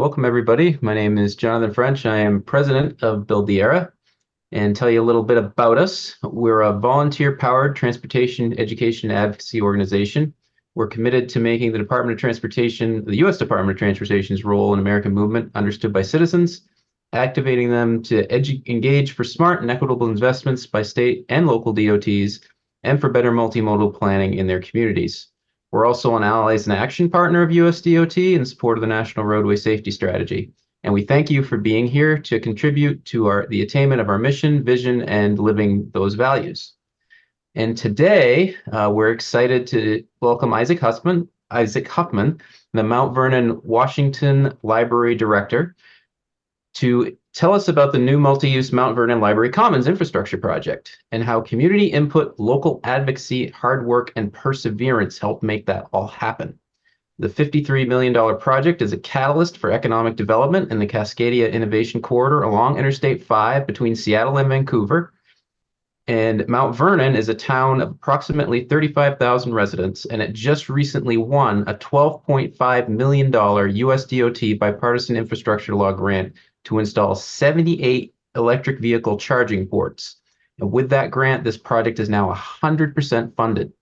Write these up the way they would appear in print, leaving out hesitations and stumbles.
Welcome, everybody. My name is Jonathan French. I am president of Build the Era, and tell you a little bit about us. We're a volunteer-powered transportation education advocacy organization. We're committed to making the Department of Transportation, the U.S. Department of Transportation's role in American movement understood by citizens, activating them to engage for smart and equitable investments by state and local DOTs, and for better multimodal planning in their communities. We're also an Allies and Action partner of USDOT in support of the National Roadway Safety Strategy. And we thank you for being here to contribute to the attainment of our mission, vision, and living those values. And today, we're excited to welcome Isaac Huffman, the Mount Vernon, Washington Library Director, to tell us about the new multi-use Mount Vernon Library Commons infrastructure project and how community input, local advocacy, hard work, and perseverance helped make that all happen. The $53 million project is a catalyst for economic development in the Cascadia Innovation Corridor along Interstate 5 between Seattle and Vancouver. And Mount Vernon is a town of approximately 35,000 residents, and it just recently won a $12.5 million USDOT Bipartisan Infrastructure Law grant to install 78 electric vehicle charging ports. And with that grant, this project is now 100% funded.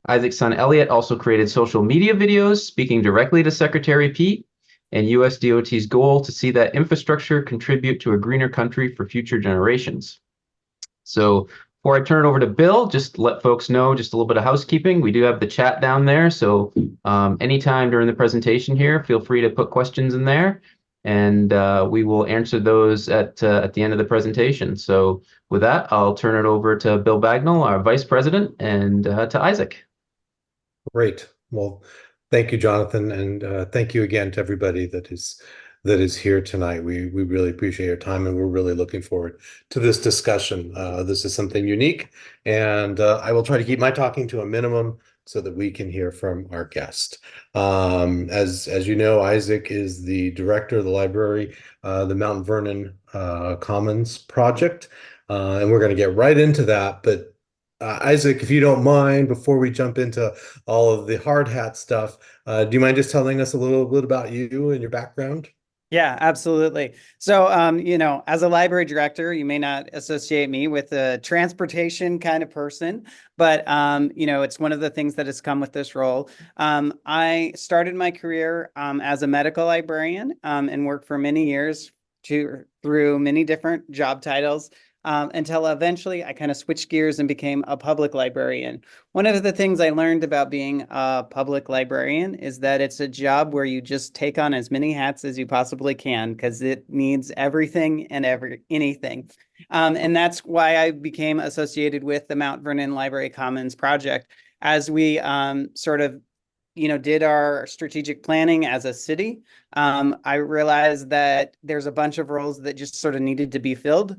Isaac's son Elliot also created social media videos speaking directly to Secretary Pete and USDOT's goal to see that infrastructure contribute to a greener country for future generations. So before I turn it over to Bill, just let folks know just a little bit of housekeeping. We do have the chat down there. So anytime during the presentation here, feel free to put questions in there, and we will answer those at the end of the presentation. So with that, I'll turn it over to Bill Bagnall, our Vice President, and to Isaac. Great. Well, thank you, Jonathan, and thank you again to everybody that is here tonight. We really appreciate your time, and we're really looking forward to this discussion. This is something unique, and I will try to keep my talking to a minimum so that we can hear from our guest. As you know, Isaac is the director of the library, the Mount Vernon Commons project, and we're going to get right into that. But Isaac, if you don't mind, before we jump into all of the hard hat stuff, do you mind just telling us a little bit about you and your background? Yeah, absolutely. So, as a library director, you may not associate me with a transportation kind of person, but, it's one of the things that has come with this role. I started my career as a medical librarian and worked for many years through many different job titles. Until eventually I kind of switched gears and became a public librarian. One of the things I learned about being a public librarian is that it's a job where you just take on as many hats as you possibly can, because it needs everything and anything. And that's why I became associated with the Mount Vernon Library Commons project. As we did our strategic planning as a city, I realized that there's a bunch of roles that just sort of needed to be filled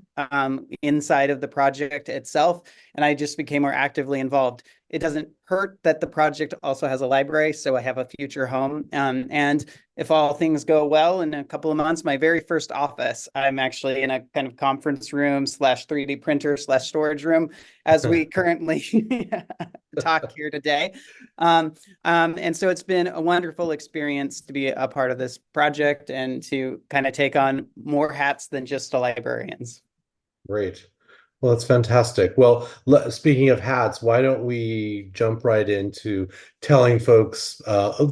inside of the project itself, and I just became more actively involved. It doesn't hurt that the project also has a library, so I have a future home. And if all things go well, in a couple of months, my very first office, I'm actually in a kind of conference room / 3D printer / storage room, as we currently talk here today. And so it's been a wonderful experience to be a part of this project and to kind of take on more hats than just a librarian's. Great. Well, that's fantastic. Well, speaking of hats, why don't we jump right into telling folks,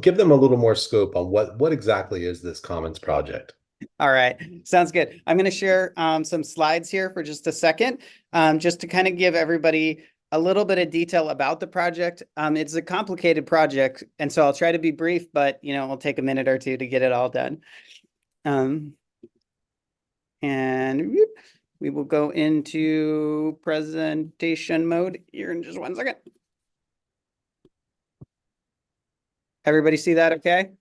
give them a little more scope on what exactly is this Commons project? All right, sounds good. I'm going to share some slides here for just a second, just to kind of give everybody a little bit of detail about the project. It's a complicated project, and so I'll try to be brief, but it'll take a minute or two to get it all done. And we will go into presentation mode here in just 1 second. Everybody see that okay?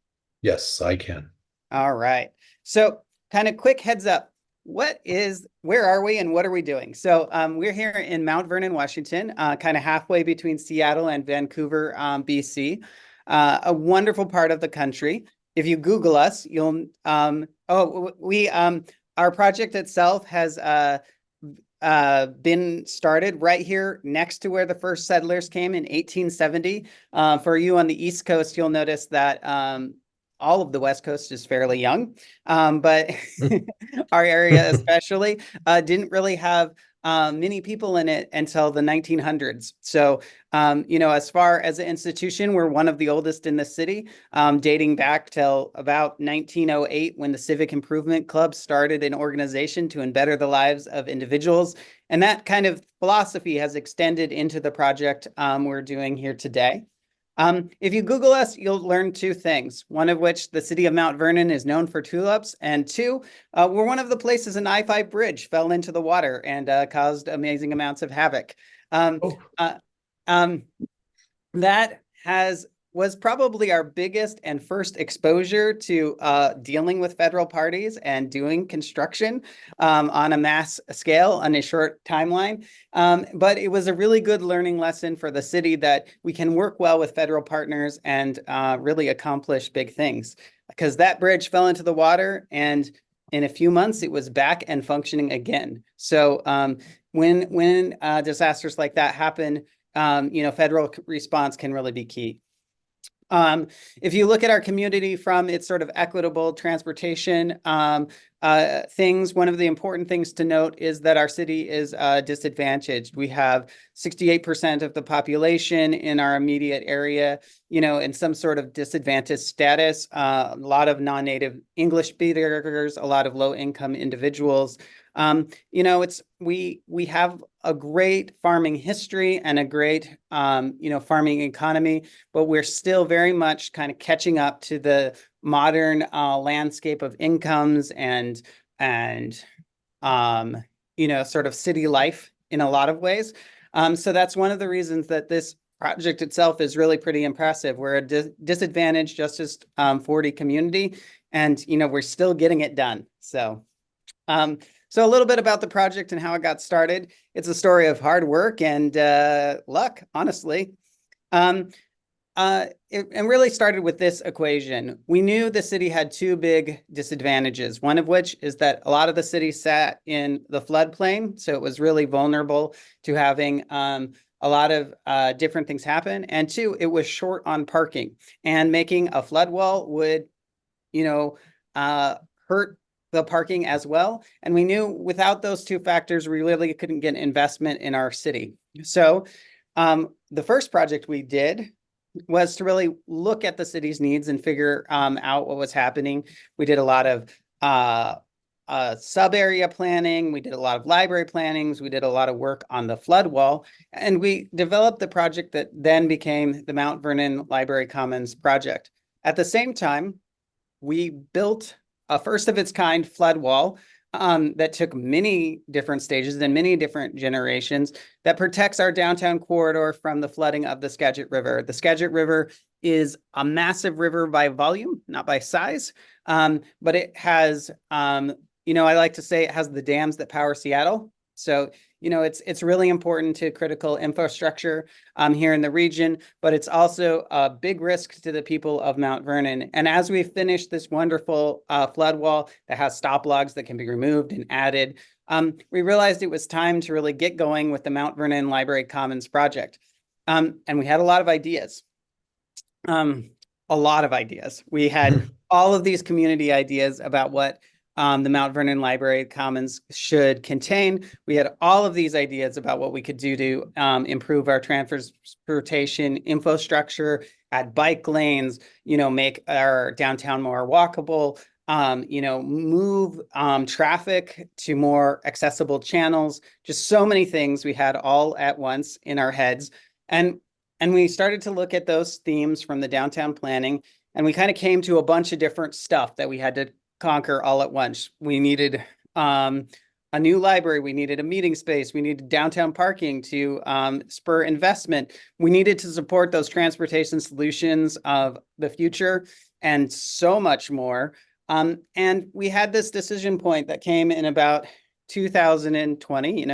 Yes, I can. All right. So kind of quick heads up. Where are we and what are we doing? So we're here in Mount Vernon, Washington, kind of halfway between Seattle and Vancouver, BC, a wonderful part of the country. If you Google us, you'll, our project itself has been started right here next to where the first settlers came in 1870. For you on the East Coast, you'll notice that all of the West Coast is fairly young, but our area especially didn't really have many people in it until the 1900s. So, as far as an institution, we're one of the oldest in the city, dating back till about 1908 when the Civic Improvement Club started an organization to better the lives of individuals. And that kind of philosophy has extended into the project we're doing here today. If you Google us, you'll learn two things, one of which the city of Mount Vernon is known for tulips, and two, we're one of the places an I-5 bridge fell into the water and caused amazing amounts of havoc. That was probably our biggest and first exposure to dealing with federal parties and doing construction on a mass scale on a short timeline. But it was a really good learning lesson for the city that we can work well with federal partners and really accomplish big things. Because that bridge fell into the water, and in a few months it was back and functioning again. So when disasters like that happen, federal response can really be key. If you look at our community from its sort of equitable transportation things, one of the important things to note is that our city is disadvantaged. We have 68% of the population in our immediate area, in some sort of disadvantaged status, a lot of non-native English speakers, a lot of low-income individuals. We have a great farming history and a great, farming economy, but we're still very much kind of catching up to the modern landscape of incomes and sort of city life in a lot of ways. So that's one of the reasons that this project itself is really pretty impressive. We're a disadvantaged Justice 40 community, and, we're still getting it done. So a little bit about the project and how it got started. It's a story of hard work and luck, honestly. It really started with this equation. We knew the city had two big disadvantages, one of which is that a lot of the city sat in the floodplain, so it was really vulnerable to having a lot of different things happen. And two, it was short on parking, and making a flood wall would, hurt the parking as well. And we knew without those two factors, we really couldn't get investment in our city. So the first project we did was to really look at the city's needs and figure out what was happening. We did a lot of sub-area planning. We did a lot of library plannings. We did a lot of work on the flood wall. And we developed the project that then became the Mount Vernon Library Commons project. At the same time, we built a first of its kind flood wall that took many different stages and many different generations that protects our downtown corridor from the flooding of the Skagit River. The Skagit River is a massive river by volume, not by size, but it has, I like to say it has the dams that power Seattle. So, it's really important to critical infrastructure here in the region, but it's also a big risk to the people of Mount Vernon. And as we finish this wonderful flood wall that has stop logs that can be removed and added, we realized it was time to really get going with the Mount Vernon Library Commons project. And we had a lot of ideas. We had all of these community ideas about what the Mount Vernon Library Commons should contain. We had all of these ideas about what we could do to improve our transportation infrastructure, add bike lanes, make our downtown more walkable, move traffic to more accessible channels, just so many things we had all at once in our heads. And we started to look at those themes from the downtown planning, and we kind of came to a bunch of different stuff that we had to conquer all at once. We needed a new library. We needed a meeting space. We needed downtown parking to spur investment. We needed to support those transportation solutions of the future and so much more. And we had this decision point that came in about 2020,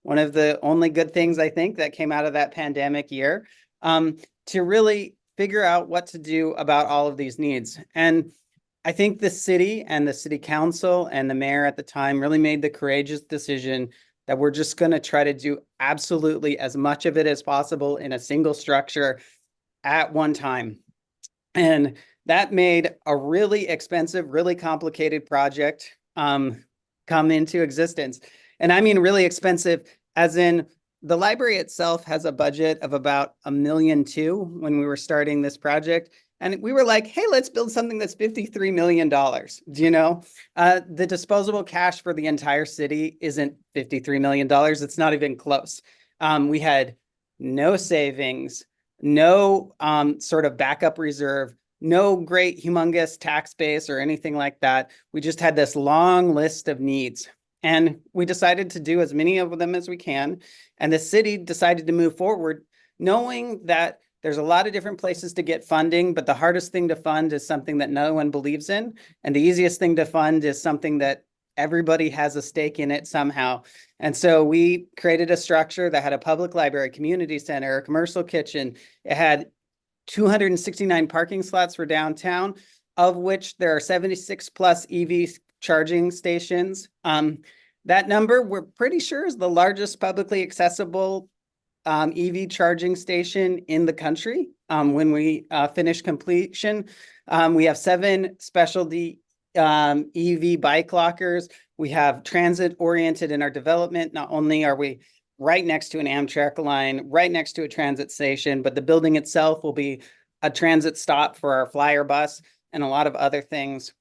one of the only good things I think that came out of that pandemic year, to really figure out what to do about all of these needs. And I think the city and the city council and the mayor at the time really made the courageous decision that we're just going to try to do absolutely as much of it as possible in a single structure at one time. And that made a really expensive, really complicated project come into existence. And I mean really expensive, as in the library itself has a budget of about $1.2 million when we were starting this project. And we were like, hey, let's build something that's $53 million. Do you know? The disposable cash for the entire city isn't $53 million. It's not even close. We had no savings, no sort of backup reserve, no great humongous tax base or anything like that. We just had this long list of needs. And we decided to do as many of them as we can. And the city decided to move forward, knowing that there's a lot of different places to get funding, but the hardest thing to fund is something that no one believes in. And the easiest thing to fund is something that everybody has a stake in it somehow. And so we created a structure that had a public library, community center, a commercial kitchen. It had 269 parking slots for downtown, of which there are 76 plus EV charging stations. That number, we're pretty sure, is the largest publicly accessible EV charging station in the country. When we finish completion, we have 7 specialty EV bike lockers. We have transit oriented in our development. Not only are we right next to an Amtrak line, right next to a transit station, but the building itself will be a transit stop for our flyer bus and a lot of other things.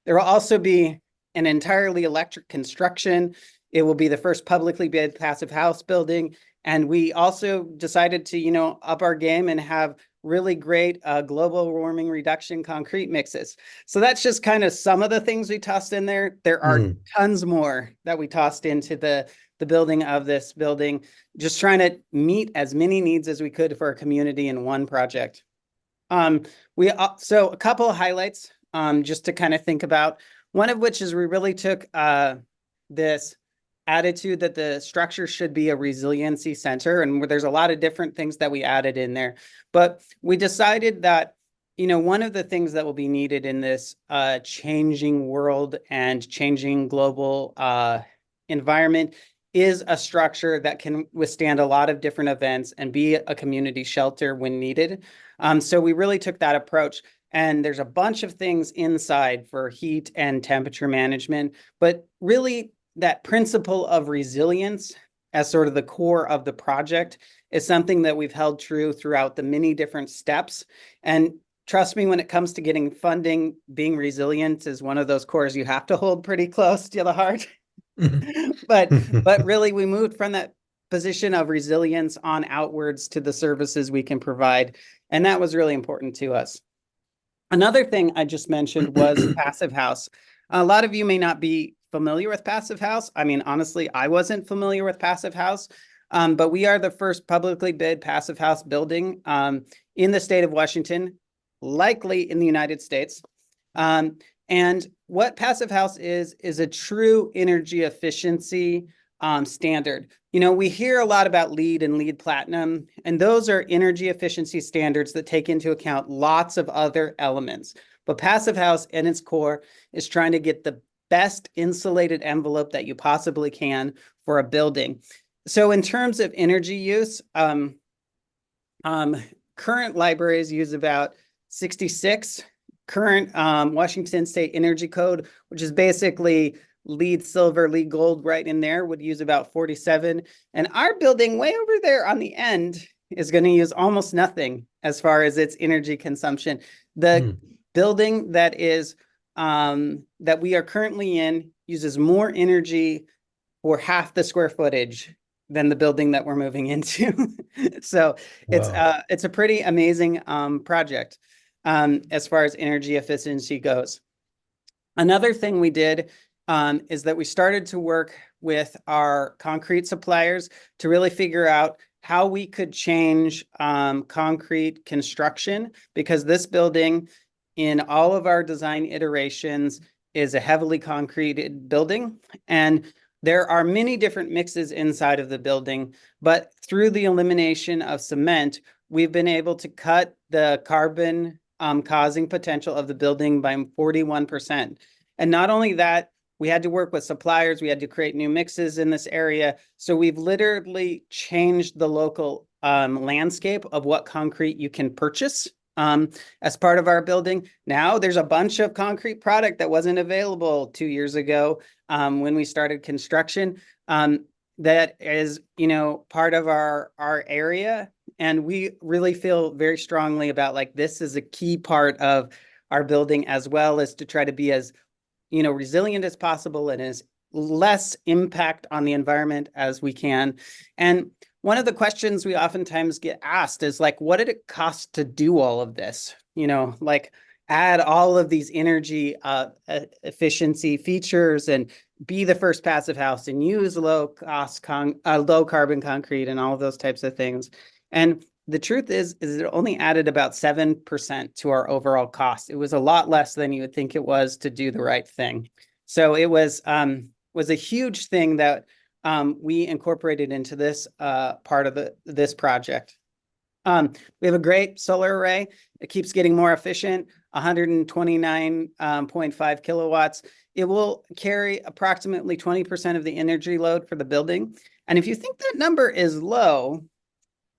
There will also be an entirely electric construction. It will be the first publicly bid passive house building. And we also decided to, up our game and have really great global warming reduction concrete mixes. So that's just kind of some of the things we tossed in there. There are tons more that we tossed into the building of this building, just trying to meet as many needs as we could for our community in one project. So a couple of highlights just to kind of think about. One of which is we really took this attitude that the structure should be a resiliency center, and there's a lot of different things that we added in there. But we decided that, one of the things that will be needed in this changing world and changing global environment is a structure that can withstand a lot of different events and be a community shelter when needed. So we really took that approach. And there's a bunch of things inside for heat and temperature management, but really that principle of resilience as sort of the core of the project is something that we've held true throughout the many different steps. And trust me, when it comes to getting funding, being resilient is one of those cores you have to hold pretty close to the heart. But really, we moved from that position of resilience on outwards to the services we can provide. And that was really important to us. Another thing I just mentioned was Passive House. A lot of you may not be familiar with Passive House. I mean, honestly, I wasn't familiar with Passive House, but we are the first publicly bid Passive House building in the state of Washington, likely in the United States. And what Passive House is a true energy efficiency standard. We hear a lot about LEED and LEED Platinum, and those are energy efficiency standards that take into account lots of other elements. But Passive House in its core is trying to get the best insulated envelope that you possibly can for a building. So in terms of energy use, current libraries use about 66. Current Washington State Energy Code, which is basically LEED silver, LEED gold right in there, would use about 47. And our building way over there on the end is going to use almost nothing as far as its energy consumption. The building that is that we are currently in uses more energy for half the square footage than the building that we're moving into. So wow. It's a pretty amazing project as far as energy efficiency goes. Another thing we did is that we started to work with our concrete suppliers to really figure out how we could change concrete construction, because this building in all of our design iterations is a heavily concreted building. And there are many different mixes inside of the building, but through the elimination of cement, we've been able to cut the carbon causing potential of the building by 41%. And not only that, we had to work with suppliers. We had to create new mixes in this area. So we've literally changed the local landscape of what concrete you can purchase as part of our building. Now there's a bunch of concrete product that wasn't available 2 years ago when we started construction. That is, part of our area. And we really feel very strongly about like this is a key part of our building, as well as to try to be as, resilient as possible and as less impact on the environment as we can. And one of the questions we oftentimes get asked is like, what did it cost to do all of this? Like add all of these energy efficiency features and be the first passive house and use low carbon concrete and all of those types of things. And the truth is it only added about 7% to our overall cost. It was a lot less than you would think it was to do the right thing. So it was a huge thing that we incorporated into this part of this project. We have a great solar array. It keeps getting more efficient, 129.5 kilowatts. It will carry approximately 20% of the energy load for the building. And if you think that number is low,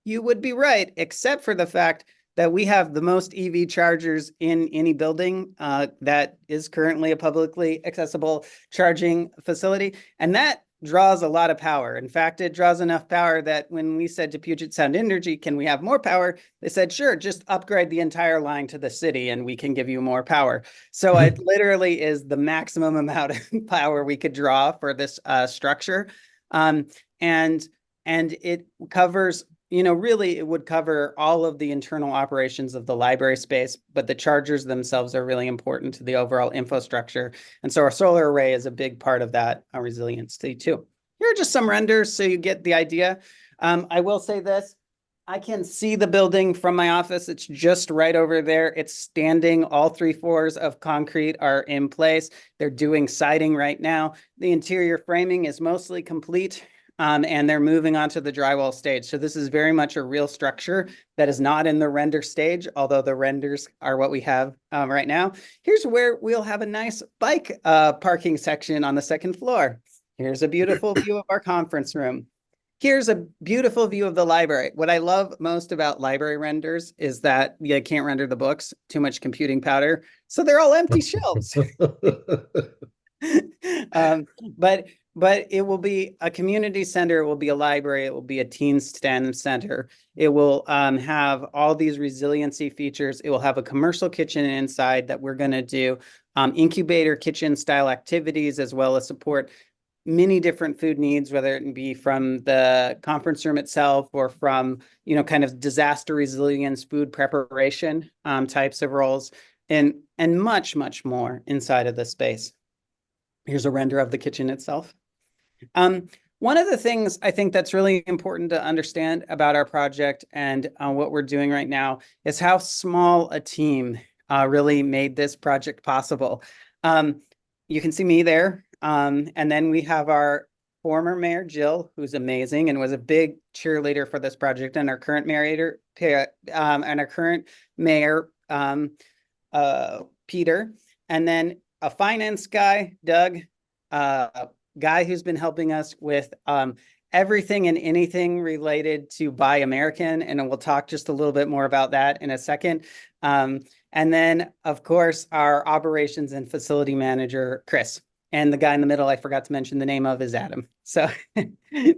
you would be right, except for the fact that we have the most EV chargers in any building that is currently a publicly accessible charging facility. And that draws a lot of power. In fact, it draws enough power that when we said to Puget Sound Energy, can we have more power? They said, sure, just upgrade the entire line to the city and we can give you more power. So it literally is the maximum amount of power we could draw for this structure. And it covers, really it would cover all of the internal operations of the library space, but the chargers themselves are really important to the overall infrastructure. And so our solar array is a big part of that resiliency too. Here are just some renders so you get the idea. I will say this, I can see the building from my office. It's just right over there. It's standing. All 3 floors of concrete are in place. They're doing siding right now. The interior framing is mostly complete. And they're moving on to the drywall stage. So this is very much a real structure that is not in the render stage, although the renders are what we have right now. Here's where we'll have a nice bike parking section on the 2nd floor. Here's a beautiful view of our conference room. Here's a beautiful view of the library. What I love most about library renders is that you can't render the books, too much computing power. So they're all empty shelves. But it will be a community center, it will be a library, it will be a teen STEM center. It will have all these resiliency features. It will have a commercial kitchen inside that we're going to do incubator kitchen style activities, as well as support many different food needs, whether it be from the conference room itself or from, kind of disaster resilience, food preparation types of roles, and much, much more inside of the space. Here's a render of the kitchen itself. One of the things I think that's really important to understand about our project and what we're doing right now is how small a team really made this project possible. You can see me there. And then we have our former mayor, Jill, who's amazing and was a big cheerleader for this project, and our current mayor, Peter, and then a finance guy, Doug, guy who's been helping us with everything and anything related to Buy American, and we'll talk just a little bit more about that in a second. And then, of course, our operations and facility manager, Chris. And the guy in the middle, I forgot to mention the name of, is Adam. So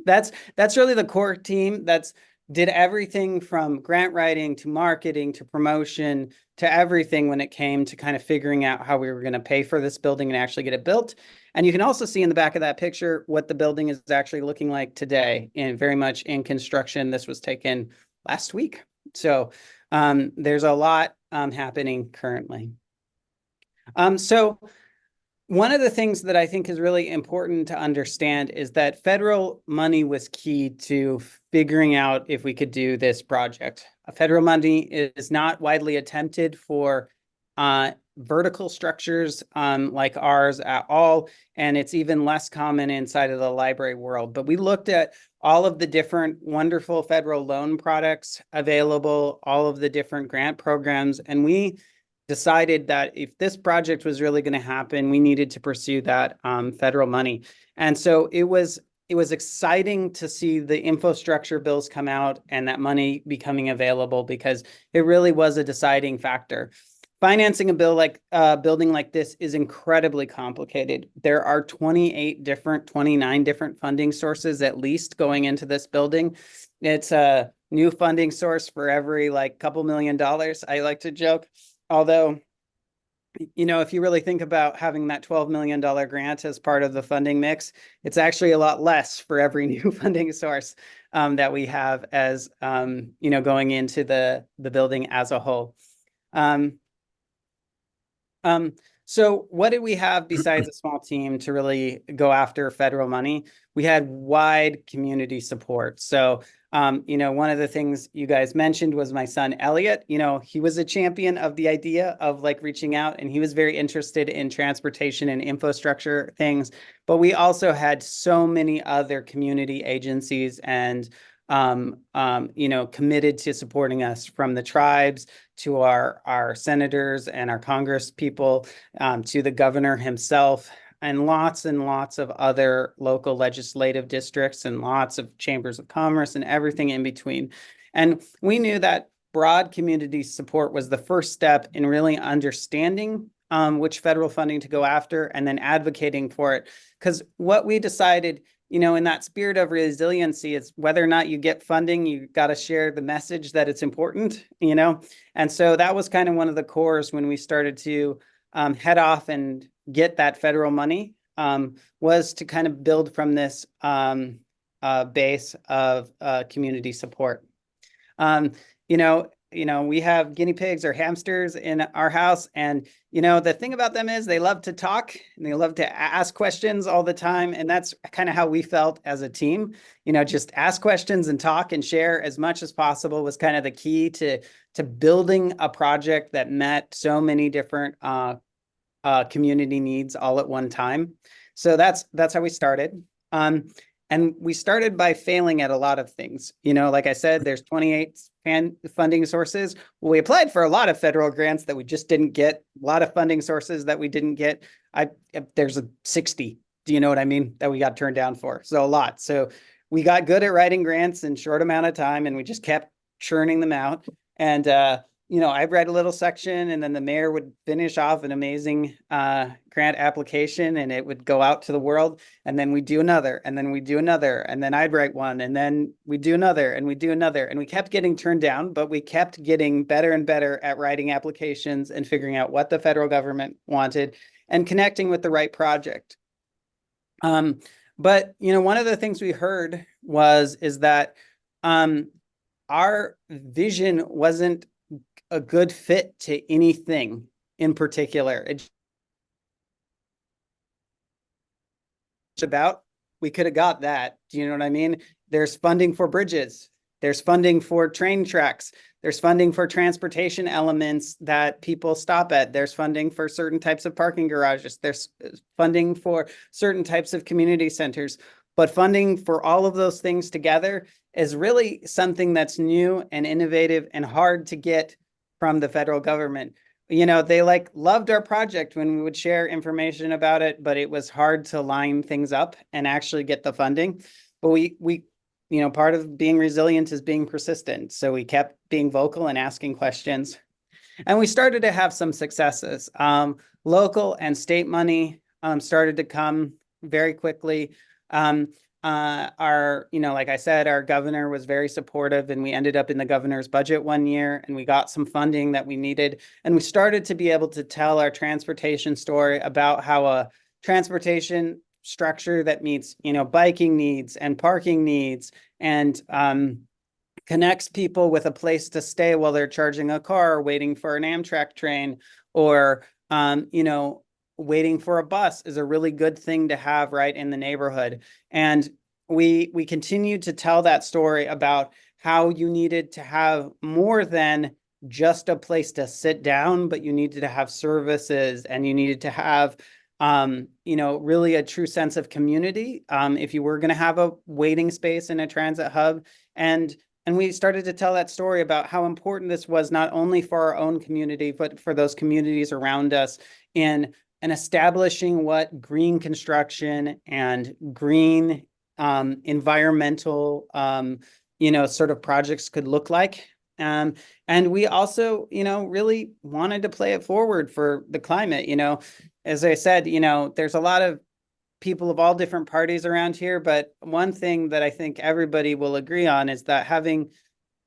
that's really the core team that's did everything from grant writing to marketing to promotion to everything when it came to kind of figuring out how we were going to pay for this building and actually get it built. And you can also see in the back of that picture what the building is actually looking like today, and very much in construction. This was taken last week. So there's a lot happening currently. So one of the things that I think is really important to understand is that federal money was key to figuring out if we could do this project. Federal money is not widely attempted for vertical structures like ours at all, and it's even less common inside of the library world. But we looked at all of the different wonderful federal loan products available, all of the different grant programs, and we decided that if this project was really going to happen, we needed to pursue that federal money. And so it was it was exciting to see the infrastructure bills come out and that money becoming available, because it really was a deciding factor. Financing a building like this is incredibly complicated. There are 29 different funding sources at least going into this building. It's a new funding source for every couple $1 million, I like to joke. Although, if you really think about having that $12 million grant as part of the funding mix, it's actually a lot less for every new funding source that we have as, going into the building as a whole. So what did we have besides a small team to really go after federal money? We had wide community support. So, one of the things you guys mentioned was my son, Elliot. He was a champion of the idea of reaching out, and he was very interested in transportation and infrastructure things. But we also had so many other community agencies and committed to supporting us, from the tribes to our senators and our Congress people, to the governor himself, and lots of other local legislative districts and lots of chambers of commerce and everything in between. And we knew that broad community support was the first step in really understanding which federal funding to go after, and then advocating for it. Because what we decided, in that spirit of resiliency, is whether or not you get funding, you got to share the message that it's important, And so that was kind of one of the cores when we started to head off and get that federal money, was to kind of build from this base of community support. We have guinea pigs or hamsters in our house, and the thing about them is they love to talk and they love to ask questions all the time, and that's kind of how we felt as a team. Just ask questions and talk and share as much as possible was kind of the key to building a project that met so many different community needs all at one time. So that's how we started. And we started by failing at a lot of things. Like I said, there's 28 funding sources. Well, we applied for a lot of federal grants that we just didn't get, a lot of funding sources that we didn't get. There's 60, do you know what I mean, that we got turned down for. So a lot. So we got good at writing grants in short amount of time, and we just kept churning them out. And, I read a little section, and then the mayor would finish off an amazing grant application, and it would go out to the world. And then we'd do another, and then we'd do another, and then I'd write one, and then we'd do another, and we'd do another. And we kept getting turned down, but we kept getting better and better at writing applications and figuring out what the federal government wanted and connecting with the right project. But, one of the things we heard is that our vision wasn't a good fit to anything in particular. We could have got that. Do you know what I mean? There's funding for bridges. There's funding for train tracks. There's funding for transportation elements that people stop at. There's funding for certain types of parking garages. There's funding for certain types of community centers. But funding for all of those things together is really something that's new and innovative and hard to get from the federal government. They loved our project when we would share information about it, but it was hard to line things up and actually get the funding. But we part of being resilient is being persistent. So we kept being vocal and asking questions. And we started to have some successes. Local and state money started to come very quickly. Like I said, our governor was very supportive, and we ended up in the governor's budget one year, and we got some funding that we needed. And we started to be able to tell our transportation story about how a transportation structure that meets, biking needs and parking needs, and connects people with a place to stay while they're charging a car, waiting for an Amtrak train, or, waiting for a bus is a really good thing to have right in the neighborhood. And we continued to tell that story about how you needed to have more than just a place to sit down, but you needed to have services, and you needed to have, really a true sense of community if you were going to have a waiting space in a transit hub. And we started to tell that story about how important this was, not only for our own community, but for those communities around us, in establishing what green construction and green environmental, sort of projects could look like. And we also, really wanted to play it forward for the climate. As I said, there's a lot of people of all different parties around here, but one thing that I think everybody will agree on is that having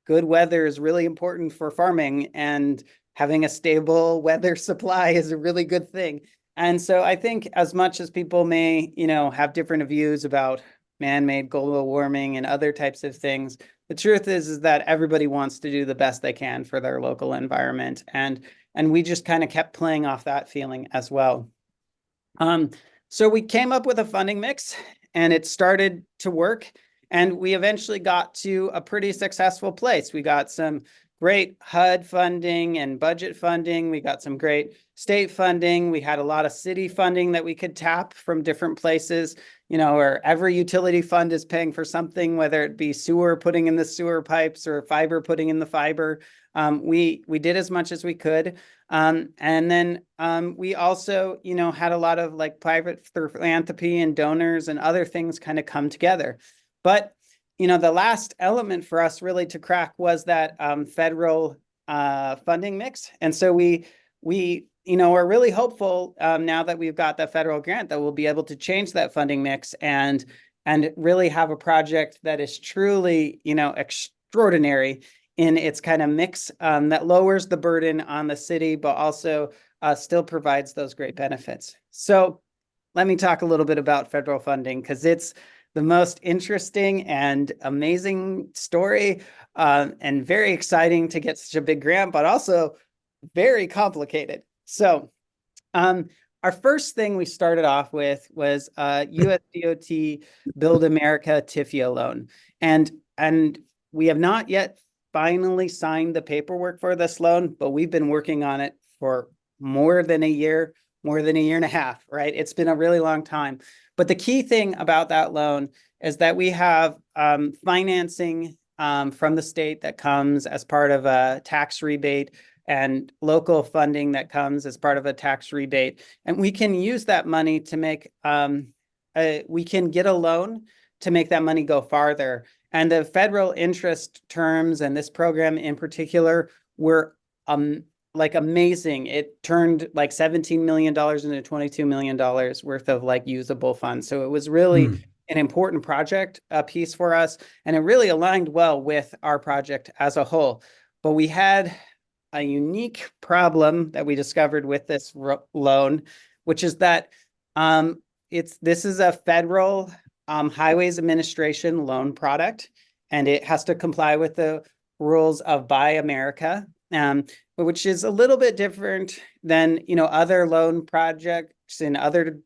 good weather is really important for farming, and having a stable weather supply is a really good thing. And so I think as much as people may, have different views about man-made global warming and other types of things, the truth is that everybody wants to do the best they can for their local environment. And we just kind of kept playing off that feeling as well. So we came up with a funding mix, and it started to work. And we eventually got to a pretty successful place. We got some great HUD funding and budget funding. We got some great state funding. We had a lot of city funding that we could tap from different places, where every utility fund is paying for something, whether it be sewer putting in the sewer pipes or fiber putting in the fiber. We did as much as we could. And then we also, had a lot of like private philanthropy and donors and other things kind of come together. But, the last element for us really to crack was that federal funding mix. And so we are really hopeful now that we've got that federal grant that we'll be able to change that funding mix and really have a project that is truly, extraordinary in its kind of mix that lowers the burden on the city, but also still provides those great benefits. So let me talk a little bit about federal funding, because it's the most interesting and amazing story, and very exciting to get such a big grant, but also very complicated. So our first thing we started off with was USDOT Build America TIFIA loan. And we have not yet finally signed the paperwork for this loan, but we've been working on it for more than a year and a half, right? It's been a really long time. But the key thing about that loan is that we have financing from the state that comes as part of a tax rebate, and local funding that comes as part of a tax rebate. And we can use that money to make, we can get a loan to make that money go farther. And the federal interest terms and this program in particular were like amazing. It turned like $17 million into $22 million worth of like usable funds. So it was really an important project piece for us, and it really aligned well with our project as a whole. But we had a unique problem that we discovered with this loan, which is that this is a federal Highways Administration loan product, and it has to comply with the rules of Buy America, which is a little bit different than other loan projects in other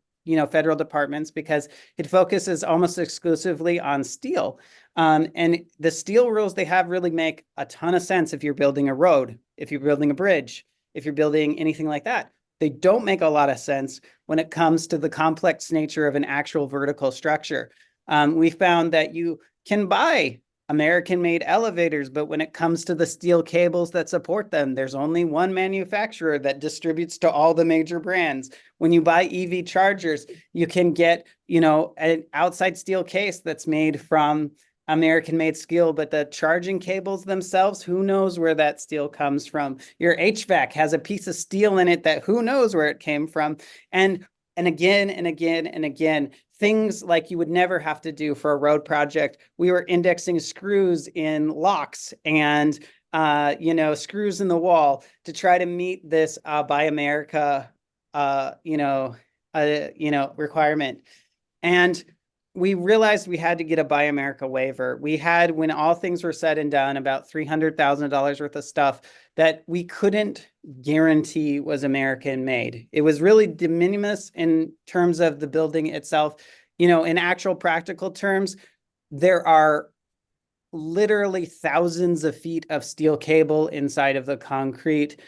federal departments, because it focuses almost exclusively on steel. And the steel rules they have really make a ton of sense if you're building a road, if you're building a bridge, if you're building anything like that. They don't make a lot of sense when it comes to the complex nature of an actual vertical structure. We found that you can buy American-made elevators, but when it comes to the steel cables that support them, there's only one manufacturer that distributes to all the major brands. When you buy EV chargers, you can get, an outside steel case that's made from American-made steel, but the charging cables themselves, who knows where that steel comes from? Your HVAC has a piece of steel in it that who knows where it came from? And again and again and again, things like you would never have to do for a road project. We were indexing screws in locks and screws in the wall to try to meet this Buy America requirement. And we realized we had to get a Buy America waiver. We had, when all things were said and done, about $300,000 worth of stuff that we couldn't guarantee was American made. It was really de minimis in terms of the building itself. In actual practical terms, there are literally thousands of feet of steel cable inside of the concrete,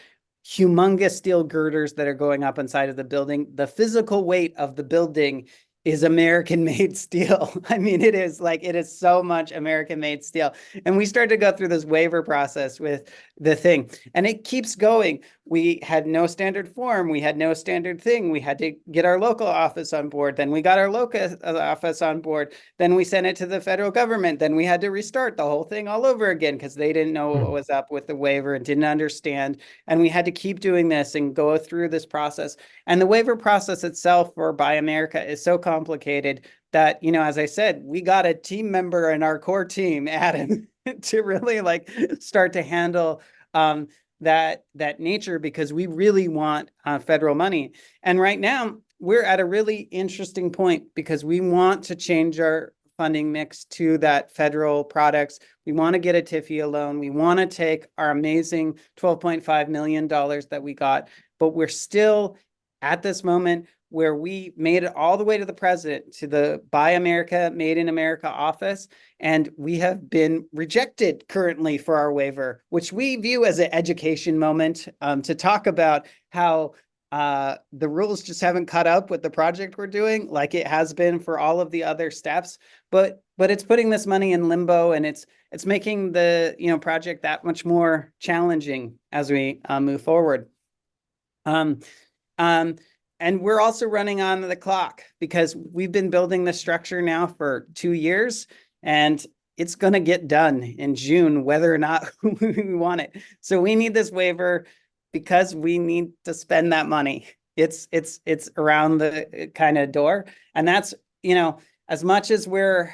humongous steel girders that are going up inside of the building. The physical weight of the building is American-made steel. I mean, it is so much American-made steel. And we started to go through this waiver process with the thing, and it keeps going. we had no standard form. We had no standard thing. We had to get our local office on board. Then we got our local office on board. Then we sent it to the federal government. Then we had to restart the whole thing all over again because they didn't know what was up with the waiver and didn't understand. And we had to keep doing this and go through this process. And the waiver process itself for Buy America is so complicated that, you know, as I said, we got a team member in our core team, Adam, to really like start to handle that nature, because we really want federal money. And right now we're at a really interesting point because we want to change our funding mix to that federal products. We want to get a TIFIA loan. We want to take our amazing $12.5 million that we got, but we're still at this moment where we made it all the way to the president, to the Buy America, Made in America office, and we have been rejected currently for our waiver, which we view as an education moment to talk about how the rules just haven't caught up with the project we're doing, like it has been for all of the other steps. But it's putting this money in limbo, and it's making the project that much more challenging as we move forward. And we're also running on the clock because we've been building this structure now for 2 years, and it's going to get done in June, whether or not we want it. So we need this waiver because we need to spend that money. It's around the kind of door. And that's, as much as we're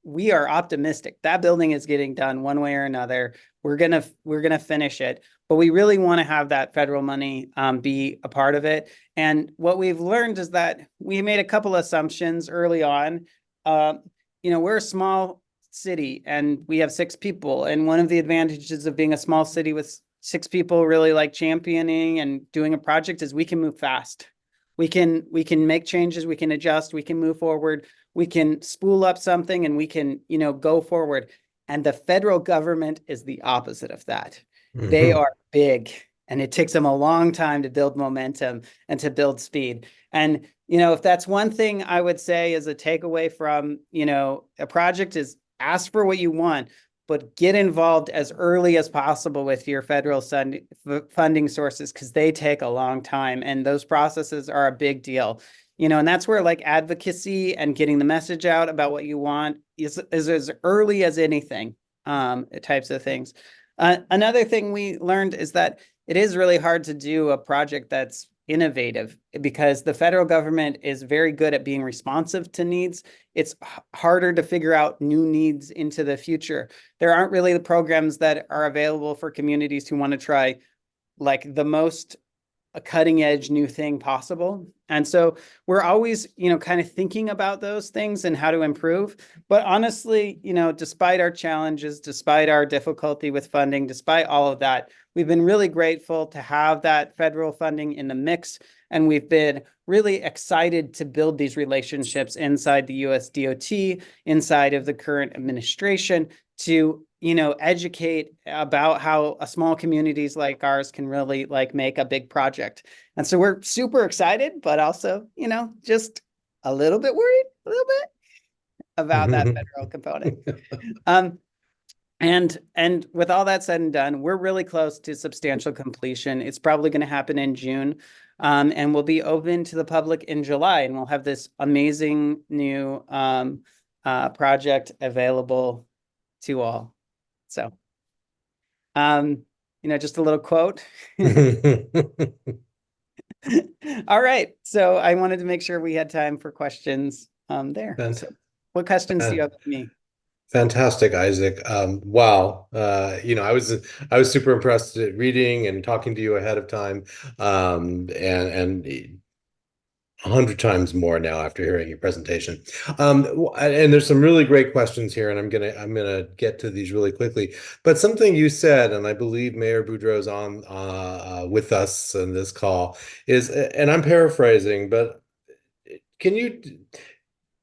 we are optimistic that building is getting done one way or another, we're gonna finish it, but we really want to have that federal money be a part of it. And what we've learned is that we made a couple assumptions early on. We're a small city and we have 6 people, and one of the advantages of being a small city with 6 people really like championing and doing a project is we can move fast. We can make changes, we can adjust, we can move forward, we can spool up something, and we can, go forward. And the federal government is the opposite of that. Mm-hmm. They are big, and it takes them a long time to build momentum and to build speed. And, if that's one thing I would say as a takeaway from, a project, is ask for what you want, but get involved as early as possible with your federal funding sources, because they take a long time and those processes are a big deal. And that's where advocacy and getting the message out about what you want is as early as anything, types of things. Another thing we learned is that it is really hard to do a project that's innovative because the federal government is very good at being responsive to needs. It's harder to figure out new needs into the future. There aren't really the programs that are available for communities who want to try the most cutting edge new thing possible. And so we're always, kind of thinking about those things and how to improve. But honestly, despite our challenges, despite our difficulty with funding, despite all of that, we've been really grateful to have that federal funding in the mix. And we've been really excited to build these relationships inside the USDOT, inside of the current administration, to educate about how a small communities like ours can really make a big project. And so we're super excited, but also, just a little bit worried, about that federal component. And with all that said and done, we're really close to substantial completion. It's probably going to happen in June, and we'll be open to the public in July, and we'll have this amazing new project available to all. So, just a little quote. All right. So I wanted to make sure we had time for questions there. So what questions do you have for me? Fantastic, Isaac. Wow. I was super impressed at reading and talking to you ahead of time. And 100 times more now after hearing your presentation. And there's some really great questions here, and I'm gonna get to these really quickly. But something you said, and I believe Mayor Boudreau's on with us in this call, is, and I'm paraphrasing, but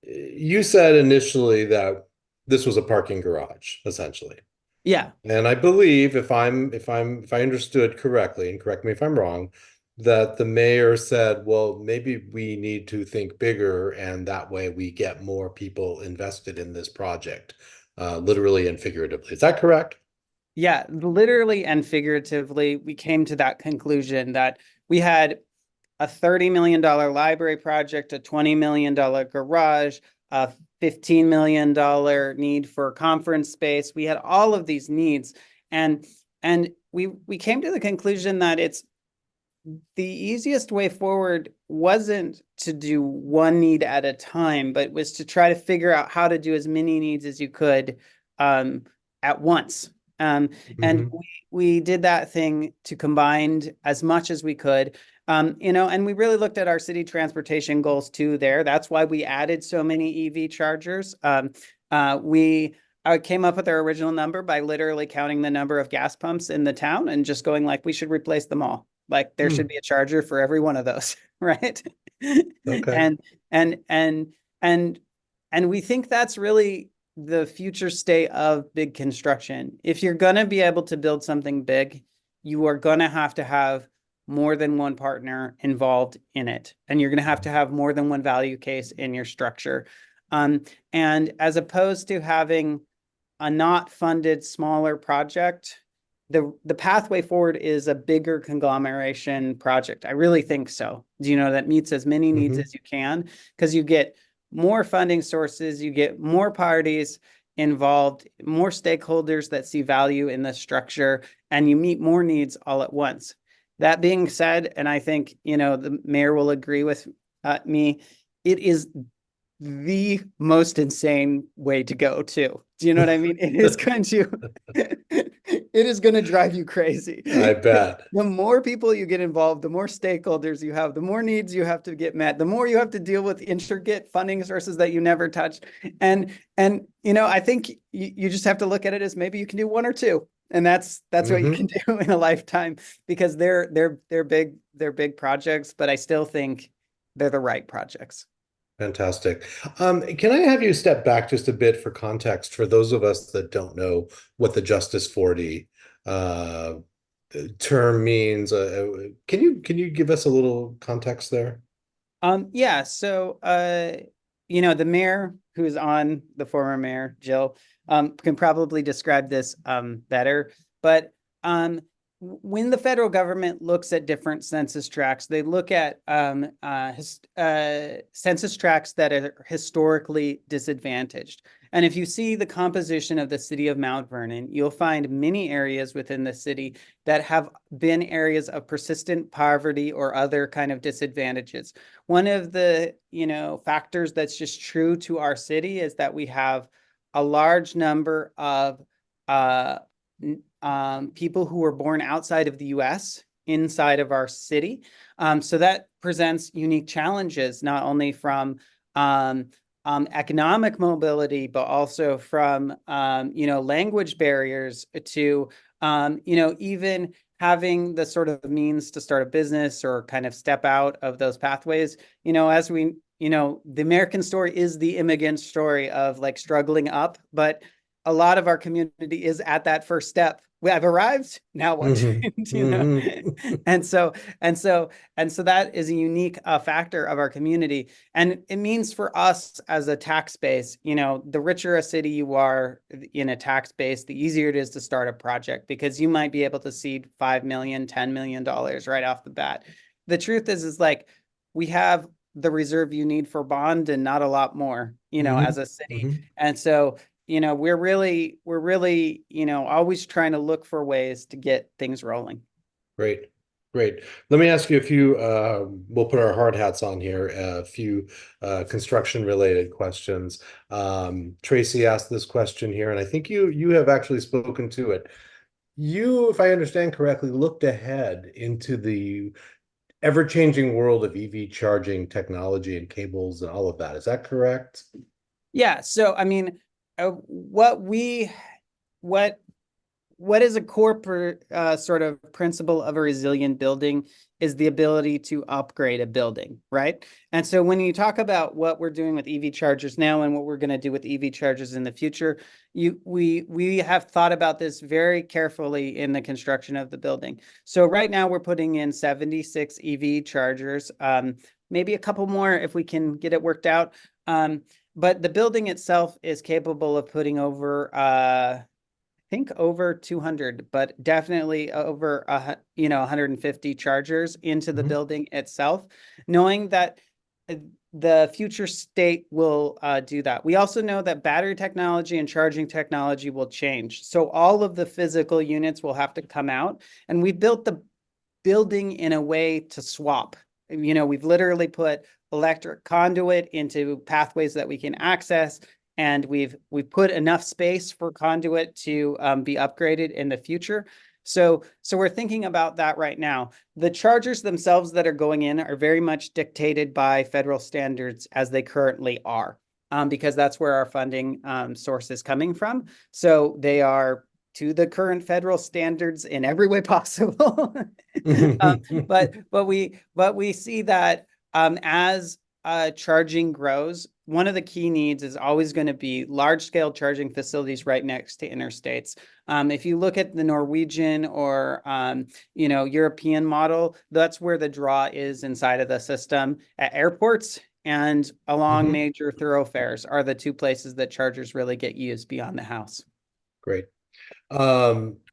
you said initially that this was a parking garage, essentially. Yeah. And I believe if I understood correctly, and correct me if I'm wrong, that the mayor said, well, maybe we need to think bigger, and that way we get more people invested in this project, literally and figuratively. Is that correct? Yeah, literally and figuratively, we came to that conclusion that we had a $30 million library project, a $20 million garage, a $15 million need for conference space. We had all of these needs. And we came to the conclusion that it's the easiest way forward wasn't to do one need at a time, but was to try to figure out how to do as many needs as you could at once. And we did that thing to combine as much as we could. And we really looked at our city transportation goals too there. That's why we added so many EV chargers. I came up with our original number by literally counting the number of gas pumps in the town and just going like, we should replace them all. Like there should be a charger for every one of those, right? Okay. And we think that's really the future state of big construction. If you're going to be able to build something big, you are going to have more than one partner involved in it. And you're going to have more than one value case in your structure. And as opposed to having a not funded smaller project, the pathway forward is a bigger conglomeration project. I really think so. That meets as many needs as you can, because you get more funding sources, you get more parties involved, more stakeholders that see value in the structure, and you meet more needs all at once. That being said, and I think, the mayor will agree with me, it is the most insane way to go too. Do you know what I mean? It is going to drive you crazy. I bet. The more people you get involved, the more stakeholders you have, the more needs you have to get met, the more you have to deal with intricate funding sources that you never touched. And I think you just have to look at it as maybe you can do one or two. And that's what you can do in a lifetime, because they're big projects, but I still think they're the right projects. Fantastic. Can I have you step back just a bit for context for those of us that don't know what the Justice 40 term means? Can you give us a little context there? Yeah. So, the mayor who's on, the former mayor, Jill, can probably describe this better. But when the federal government looks at different census tracts, they look at census tracts that are historically disadvantaged. And if you see the composition of the city of Mount Vernon, you'll find many areas within the city that have been areas of persistent poverty or other kind of disadvantages. One of the, factors that's just true to our city is that we have a large number of people who were born outside of the US inside of our city. So that presents unique challenges, not only from economic mobility, but also from, language barriers to, even having the sort of means to start a business or kind of step out of those pathways. As we, the American story is the immigrant story of like struggling up, but a lot of our community is at that first step. I've arrived. Now what? And so that is a unique factor of our community. And it means for us as a tax base, the richer a city you are in a tax base, the easier it is to start a project, because you might be able to seed $5 million, $10 million right off the bat. The truth is like, we have the reserve you need for bond and not a lot more, as a city. And so, we're really, always trying to look for ways to get things rolling. Great. Let me ask you a few, we'll put our hard hats on here, a few construction related questions. Tracy asked this question here, and I think you have actually spoken to it. You, if I understand correctly, looked ahead into the ever-changing world of EV charging technology and cables and all of that. Is that correct? Yeah. So, I mean, what is a core sort of principle of a resilient building is the ability to upgrade a building, right? And so when you talk about what we're doing with EV chargers now and what we're going to do with EV chargers in the future, we have thought about this very carefully in the construction of the building. So right now we're putting in 76 EV chargers, maybe a couple more if we can get it worked out. But the building itself is capable of putting over, I think over 200, but definitely over 150 chargers into the building itself, knowing that the future state will do that. We also know that battery technology and charging technology will change. So all of the physical units will have to come out, and we built the building in a way to swap. We've literally put electric conduit into pathways that we can access, and we've put enough space for conduit to be upgraded in the future. So we're thinking about that right now. The chargers themselves that are going in are very much dictated by federal standards as they currently are, because that's where our funding source is coming from. So they are to the current federal standards in every way possible. But we see that as charging grows, one of the key needs is always going to be large-scale charging facilities right next to interstates. If you look at the Norwegian or European model, that's where the draw is inside of the system. At airports and along major thoroughfares are the two places that chargers really get used beyond the house. Great.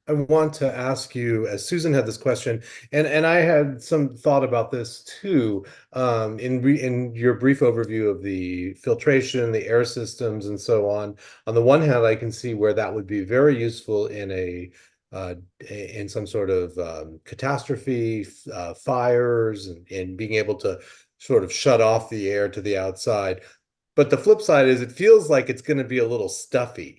I want to ask you, as Susan had this question, and I had some thought about this too, in your brief overview of the filtration, the air systems, and so on. On the one hand, I can see where that would be very useful in in some sort of catastrophe, fires, and being able to sort of shut off the air to the outside. But the flip side is it feels like it's going to be a little stuffy.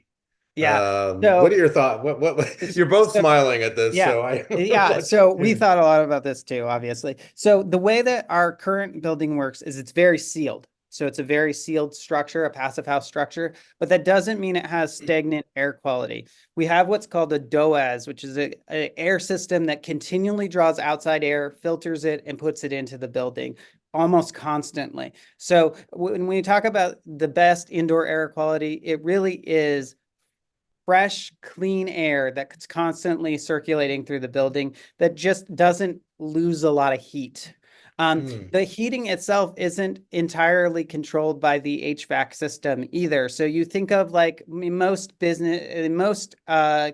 Yeah. What are your thoughts? What you're both smiling at this, yeah. So we thought a lot about this too, obviously. So the way that our current building works is it's very sealed. So it's a very sealed structure, a passive house structure, but that doesn't mean it has stagnant air quality. We have what's called a DOAS, which is an air system that continually draws outside air, filters it, and puts it into the building almost constantly. So when we talk about the best indoor air quality, it really is fresh, clean air that's constantly circulating through the building that just doesn't lose a lot of heat. The heating itself isn't entirely controlled by the HVAC system either. So you think of like most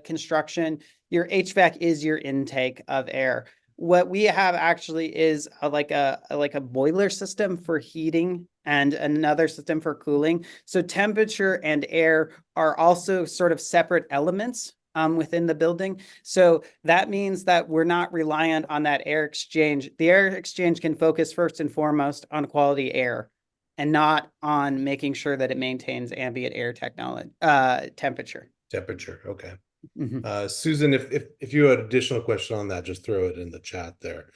construction, your HVAC is your intake of air. What we have actually is like a boiler system for heating and another system for cooling. So temperature and air are also sort of separate elements within the building. So that means that we're not reliant on that air exchange. The air exchange can focus first and foremost on quality air and not on making sure that it maintains ambient air temperature. Temperature, okay. Susan, if you had additional question on that, just throw it in the chat there.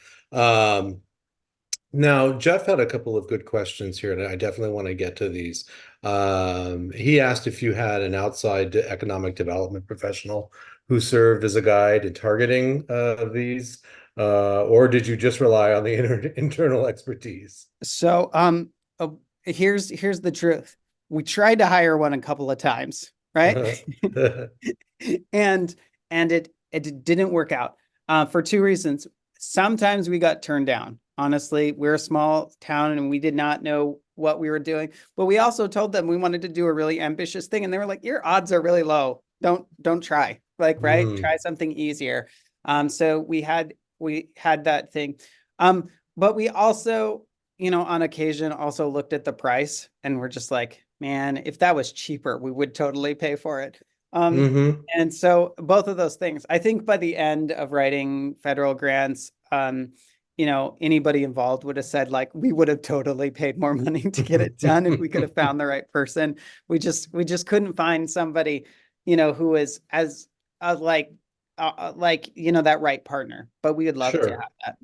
Now, Jeff had a couple of good questions here, and I definitely want to get to these. He asked if you had an outside economic development professional who served as a guide in targeting these, or did you just rely on the internal expertise? So here's the truth. We tried to hire one a couple of times, right? and it didn't work out for two reasons. Sometimes we got turned down. Honestly, we're a small town and we did not know what we were doing, but we also told them we wanted to do a really ambitious thing. And they were like, your odds are really low. Don't try, right? Try something easier. So we had that thing. But we also, on occasion also looked at the price and we're just like, man, if that was cheaper, we would totally pay for it. And so both of those things, I think by the end of writing federal grants, anybody involved would have said like, we would have totally paid more money to get it done if we could have found the right person. We just couldn't find somebody, who was as that right partner, but we would love to have that.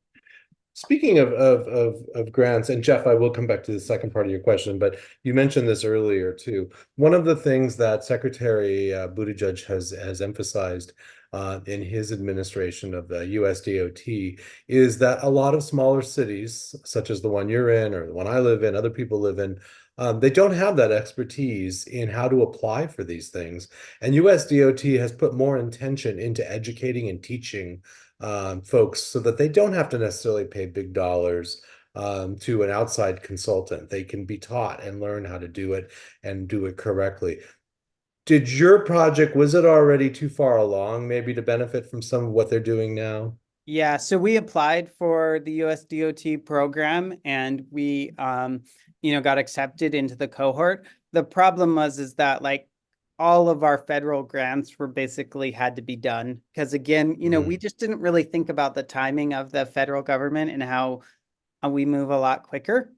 Speaking of grants, and Jeff, I will come back to the second part of your question, but you mentioned this earlier too. One of the things that Secretary Buttigieg has emphasized in his administration of the USDOT is that a lot of smaller cities, such as the one you're in or the one I live in, other people live in, they don't have that expertise in how to apply for these things. And USDOT has put more intention into educating and teaching folks so that they don't have to necessarily pay big dollars to an outside consultant. They can be taught and learn how to do it and do it correctly. Did your project, was it already too far along maybe to benefit from some of what they're doing now? Yeah, so we applied for the USDOT program and we got accepted into the cohort. The problem is that like all of our federal grants were basically had to be done because again, we just didn't really think about the timing of the federal government and how we move a lot quicker.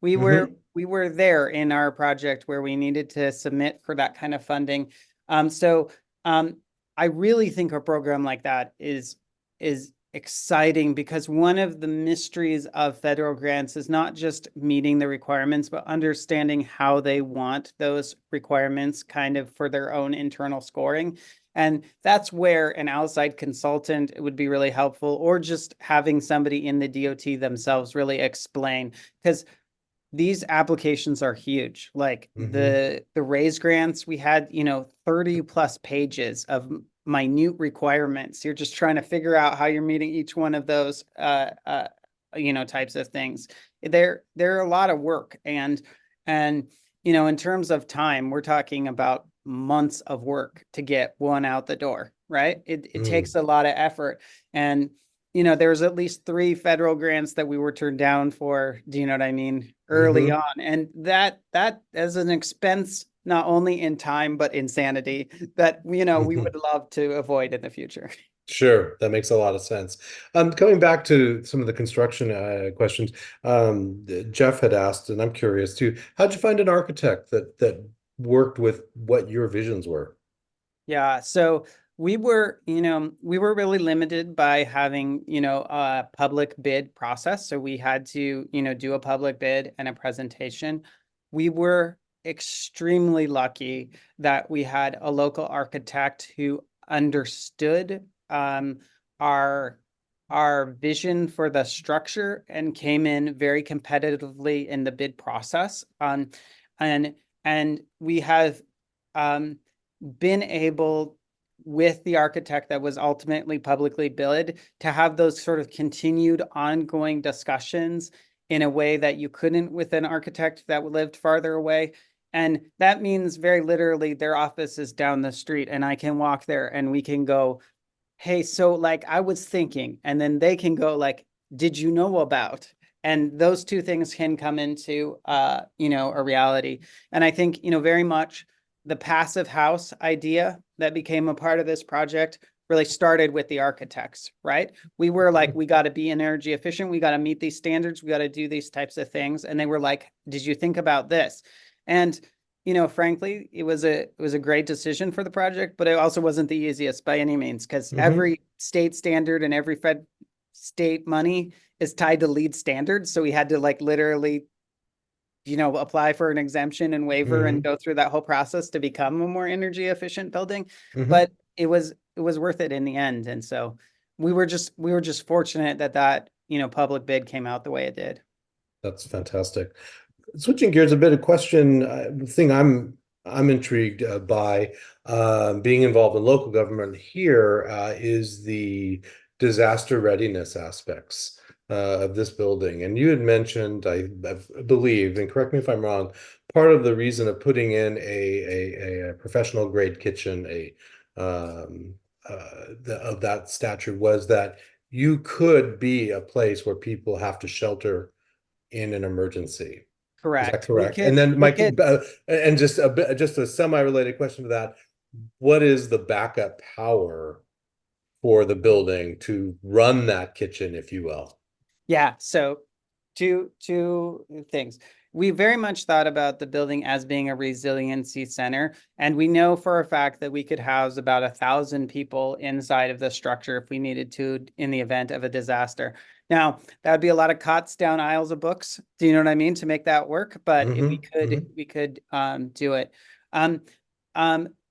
We were Mm-hmm. we were there in our project where we needed to submit for that kind of funding. So I really think a program like that is exciting because one of the mysteries of federal grants is not just meeting the requirements, but understanding how they want those requirements kind of for their own internal scoring. And that's where an outside consultant would be really helpful, or just having somebody in the DOT themselves really explain, because these applications are huge. Like Mm-hmm. the raise grants, we had 30 plus pages of minute requirements. You're just trying to figure out how you're meeting each one of those types of things. They're a lot of work, and in terms of time, we're talking about months of work to get one out the door, right? It takes a lot of effort. And there's at least 3 federal grants that we were turned down for, do you know what I mean, early Mm-hmm. on. And that as an expense, not only in time, but insanity that, we Mm-hmm. would love to avoid in the future. Sure, that makes a lot of sense. Coming back to some of the construction questions, Jeff had asked, and I'm curious too, how'd you find an architect that worked with what your visions were? Yeah, so we were really limited by having, a public bid process. So we had to, do a public bid and a presentation. We were extremely lucky that we had a local architect who understood our our vision for the structure and came in very competitively in the bid process. And we have um been able, with the architect that was ultimately publicly billed, to have those sort of continued ongoing discussions in a way that you couldn't with an architect that lived farther away. And that means very literally their office is down the street and I can walk there and we can go, hey, so like I was thinking, and then they can go like, did you know about? And those two things can come into a reality. And I think, very much the passive house idea that became a part of this project really started with the architects, right? We were like, we got to be energy efficient, we got to meet these standards, we got to do these types of things. And they were like, did you think about this? And frankly, it was a great decision for the project, but it also wasn't the easiest by any means, because Mm-hmm. every state standard and every fed state money is tied to lead standards. So we had to like literally, apply for an exemption and waiver and Mm-hmm. go through that whole process to become a more energy efficient building. Mm-hmm. But it was worth it in the end. And so we were just fortunate that public bid came out the way it did. That's fantastic. Switching gears a bit, a question, thing I'm intrigued by, being involved in local government here, is the disaster readiness aspects of this building. And you had mentioned, I believe, and correct me if I'm wrong, part of the reason of putting in a professional grade kitchen, of that stature, was that you could be a place where people have to shelter in an emergency. Is that Correct. We correct? And could then we Mike, could and just a bit, just a semi-related question to that. What is the backup power for the building to run that kitchen, if you will? Yeah, so two things. We very much thought about the building as being a resiliency center, and we know for a fact that we could house about 1,000 people inside of the structure if we needed to in the event of a disaster. Now, that would be a lot of cots down aisles of books. Do you know what I mean? To make that work, but if we Mm-hmm. could, Mm-hmm. we could do it. Um,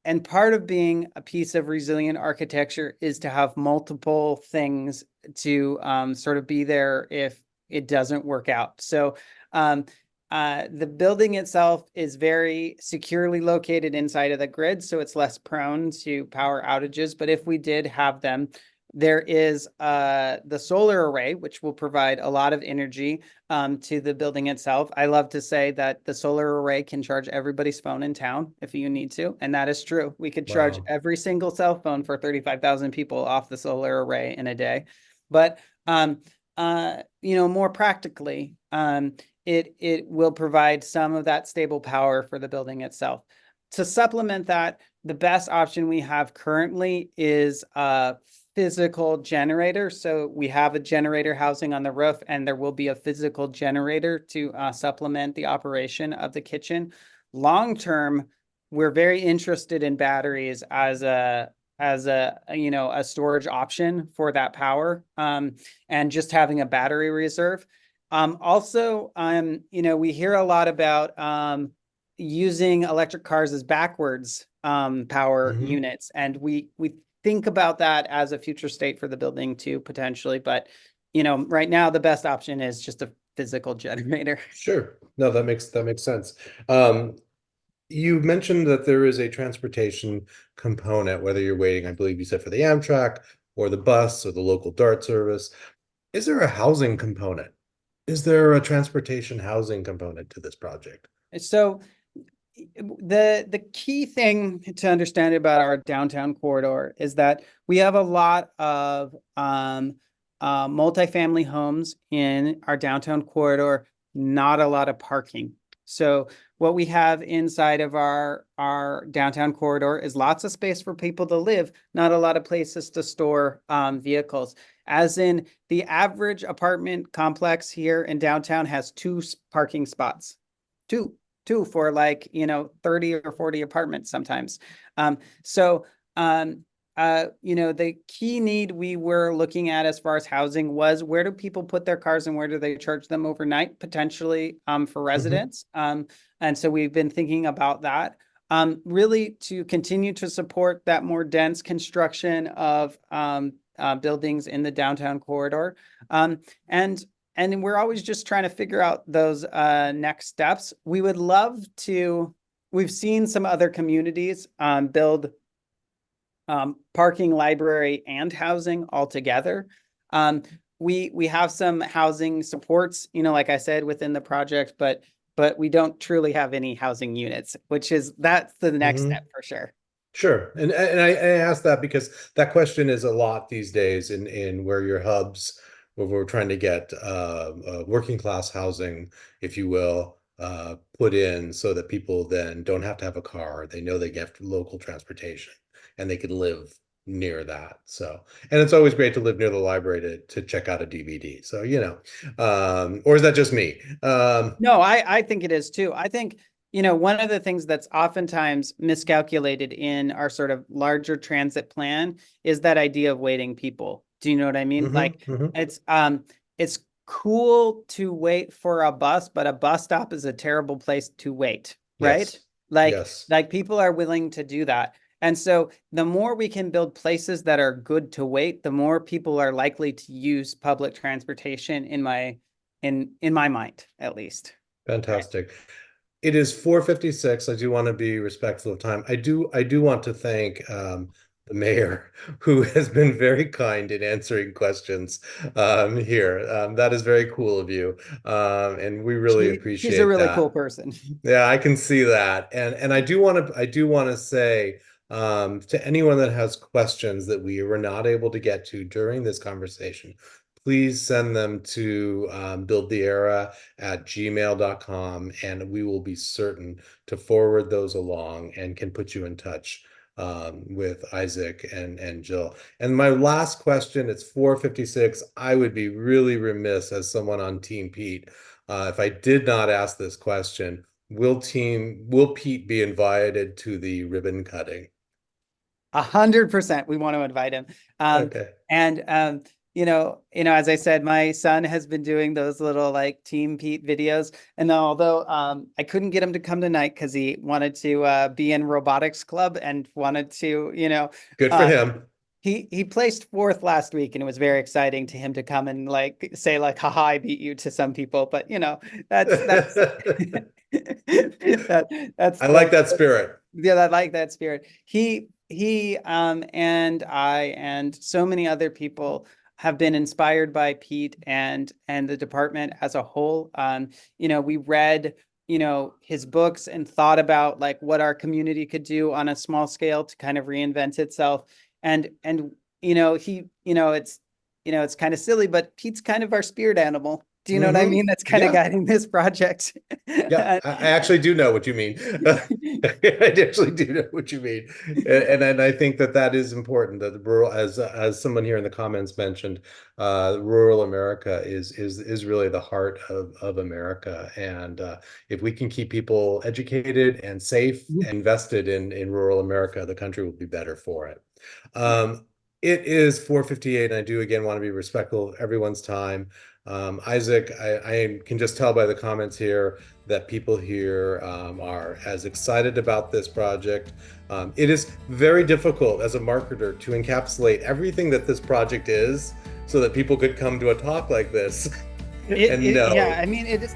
and part of being a piece of resilient architecture is to have multiple things to sort of be there if it doesn't work out. So um, the building itself is very securely located inside of the grid, so it's less prone to power outages. But if we did have them, There is the solar array, which will provide a lot of energy to the building itself. I love to say that the solar array can charge everybody's phone in town if you need to, and that is true. We could charge Wow. every single cell phone for 35,000 people off the solar array in a day. But more practically, it will provide some of that stable power for the building itself. To supplement that, the best option we have currently is a physical generator. So we have a generator housing on the roof, and there will be a physical generator to supplement the operation of the kitchen. Long term, we're very interested in batteries as a storage option for that power, and just having a battery reserve. We hear a lot about using electric cars as backwards power units, and we think about that as a future state for the building too, potentially. But right now the best option is just a physical generator. Sure. No, that makes sense. You mentioned that there is a transportation component, whether you're waiting, I believe you said, for the Amtrak or the bus or the local DART service. Is there a housing component? Is there a transportation housing component to this project? So the key thing to understand about our downtown corridor is that we have a lot of multifamily homes in our downtown corridor, not a lot of parking. So what we have inside of our downtown corridor is lots of space for people to live, not a lot of places to store vehicles. As in, the average apartment complex here in downtown has 2 parking spots. Two for 30 or 40 apartments sometimes. The key need we were looking at as far as housing was, where do people put their cars and where do they charge them overnight, potentially for residents? And so we've been thinking about that, really to continue to support that more dense construction of buildings in the downtown corridor. And we're always just trying to figure out those next steps. We would love to, we've seen some other communities build parking, library, and housing all together. We have some housing supports, like I said, within the project, but we don't truly have any housing units, that's the next step for sure. Sure. And I ask that because that question is a lot these days in where your hubs, where we're trying to get working class housing, if you will, put in so that people then don't have to have a car. They know they get local transportation and they can live near that. So, and it's always great to live near the library to check out a DVD. So, or is that just me? No, I think it is too. I think, one of the things that's oftentimes miscalculated in our sort of larger transit plan is that idea of waiting people. Do you know what I mean? It's cool to wait for a bus, but a bus stop is a terrible place to wait, right? Yes. Like people are willing to do that. And so the more we can build places that are good to wait, the more people are likely to use public transportation in my mind, at least. Fantastic. Right. It is 4:56. I do want to be respectful of time. I do want to thank the mayor, who has been very kind in answering questions here. That is very cool of you. And we really appreciate that. She's a really cool person. Yeah, I can see that. And I do want to say to anyone that has questions that we were not able to get to during this conversation, please send them to buildtheera@gmail.com, and we will be certain to forward those along and can put you in touch with Isaac and Jill. And my last question, it's 4:56. I would be really remiss as someone on Team Pete if I did not ask this question. Will Pete be invited to the ribbon cutting? 100%. We want to invite him. Okay. And as I said, my son has been doing those little Team Pete videos. And although I couldn't get him to come tonight because he wanted to be in robotics club and wanted to, good for him. He placed 4th last week, and it was very exciting to him to come and say haha, I beat you to some people. But that's that's I like that spirit. Yeah, I like that spirit. He he and I and so many other people have been inspired by Pete and the department as a whole. We read, his books and thought about like what our community could do on a small scale to kind of reinvent itself. And it's kind of silly, but Pete's kind of our spirit animal. Do you know what I mean? That's kind of guiding this project. Yeah, I actually do know what you mean. I actually do know what you mean, and I think that is important. That the rural, as someone here in the comments mentioned, rural America is really the heart of America, and if we can keep people educated and safe, invested in rural America, the country will be better for it. It is 4:58, and I do again want to be respectful of everyone's time. Isaac, I can just tell by the comments here that people here are as excited about this project. It is very difficult as a marketer to encapsulate everything that this project is so that people could come to a talk like this. Yeah, I mean, it's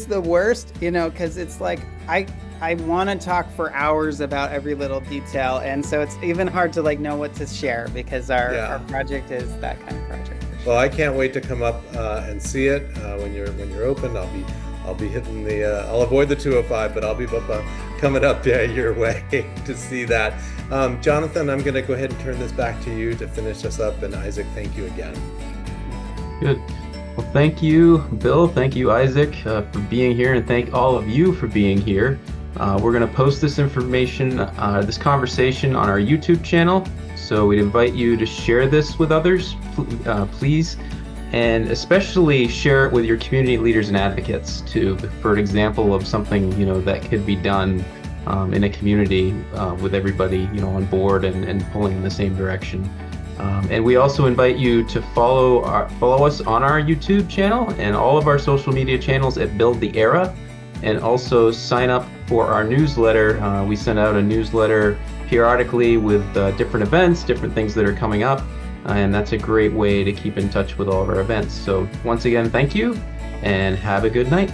the worst, because it's like, I want to talk for hours about every little detail. And so it's even hard to know what to share, because our project is that kind of project. Well, I can't wait to come up and see it when you're open. I'll be hitting I'll avoid the 205, but I'll be coming up your way to see that. Jonathan, I'm going to go ahead and turn this back to you to finish us up. And Isaac, thank you again. Good. Well, thank you, Bill. Thank you, Isaac, for being here, and thank all of you for being here. We're going to post this information, this conversation on our YouTube channel. So we'd invite you to share this with others, please, and especially share it with your community leaders and advocates for an example of something that could be done in a community with everybody on board and pulling in the same direction. And we also invite you to follow us on our YouTube channel and all of our social media channels at Build the Era, and also sign up for our newsletter. We send out a newsletter periodically with different events, different things that are coming up, and that's a great way to keep in touch with all of our events. So once again, thank you, and have a good night.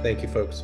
Thank you, folks.